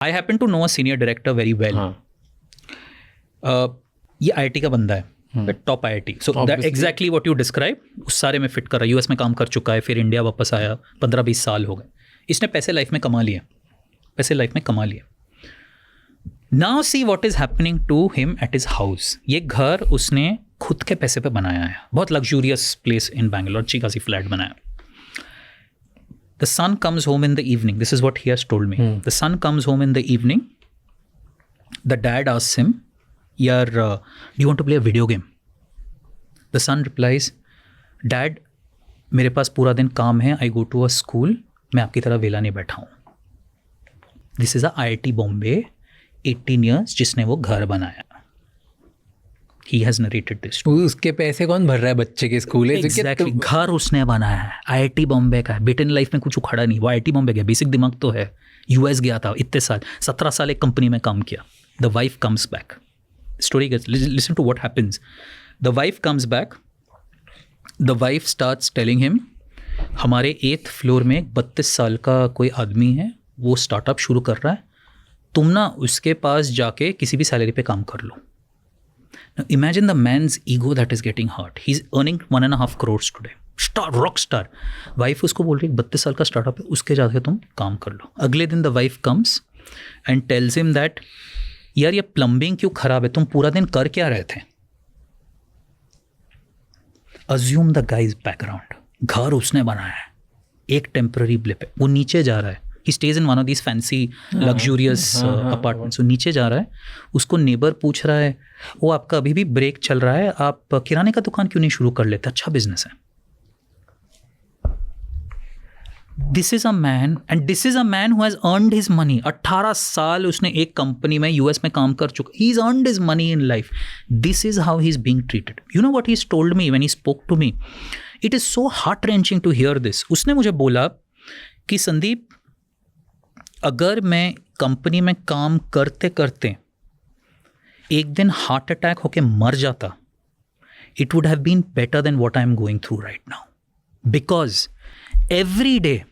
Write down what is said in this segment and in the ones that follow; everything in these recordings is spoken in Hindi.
I happen to know a senior director very well. ये IIT का बंदा है, top IIT. So that exactly what you describe उस सारे में फिट कर रहा है. US में काम कर चुका है, फिर इंडिया वापस आया, 15-20 साल हो गए. इसने पैसे लाइफ में कमा लिए. Now see what is happening to him at his house. ये घर उसने खुद के पैसे पे बनाया है. बहुत लग्जूरियस प्लेस इन बैंगलोर, अच्छी खासी फ्लैट बनाया. The son comes home in the evening. This is what he has told me. The son comes home in the evening. The dad asks him, "Yaar, do you want to play a video game?" The son replies, "Dad, मेरे पास पूरा दिन काम है. I go to a school. मैं आपकी तरह वेला नहीं बैठा हूँ." This is a IIT Bombay, 18 years, जिसने वो घर बनाया. He has narrated this. उसके पैसे कौन भर रहा है बच्चे के स्कूल? Exactly. घर उसने बनाया है. IIT बॉम्बे का है. बेटे लाइफ में कुछ उखड़ा नहीं. वो IIT बॉम्बे गया. बेसिक दिमाग तो है. US गया था इतने साल, 17 साल एक कंपनी में काम किया. The wife comes back. Story gets, listen to what happens. The wife comes back. The wife starts telling him, हमारे 8th फ्लोर में 32 साल का कोई आदमी है, वो स्टार्टअप शुरू कर रहा है. तुम ना उसके पास जाके किसी भी सैलरी पे काम कर लो. Now imagine the man's ego that is getting hurt. He's earning 1.5 crores today. Rock star. Wife उसको बोल रही है 32 साल का स्टार्टअप है, उसके जाके तुम काम कर लो. अगले दिन the wife comes and tells him that यार ये प्लम्बिंग क्यों खराब है, तुम पूरा दिन कर क्या रहे थे. Assume the guy's background. घर उसने बनाया है, एक टेम्पररी ब्लिप है, वो नीचे जा रहा है. He stays in one of these fancy luxurious apartments. वो नीचे जा रहा है, उसको नेबर पूछ रहा है, वो आपका अभी भी ब्रेक चल रहा है, आप किराने का दुकान क्यों नहीं शुरू कर लेते, अच्छा बिजनेस है. This is a man who has earned his money. 18 साल उसने एक कंपनी में US में काम कर चुका. He's earned his money in life. This is how he's being treated. You know what he's told me when he spoke to me? It is so heart-wrenching to hear this. उसने मुझे बोला कि संदीप, अगर मैं कंपनी में काम करते करते एक दिन हार्ट अटैक होके मर जाता, it would have been better than what I am going through right now. Because every day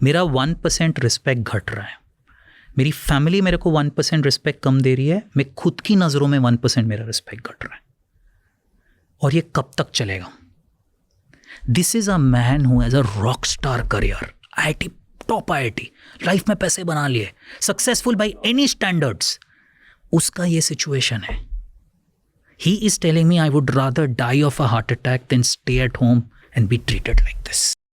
मेरा 1% रिस्पेक्ट घट रहा है. मेरी फैमिली मेरे को 1% रिस्पेक्ट कम दे रही है. मैं खुद की नज़रों में 1% मेरा रिस्पेक्ट घट रहा है. और ये कब तक चलेगा? This is a man who has a rock star career. IIT, top IIT, life में पैसे बना लिए, सक्सेसफुल बाय एनी स्टैंडर्ड्स. उसका ये सिचुएशन है. He is telling me I would rather die of a heart attack than stay at home and be treated like this.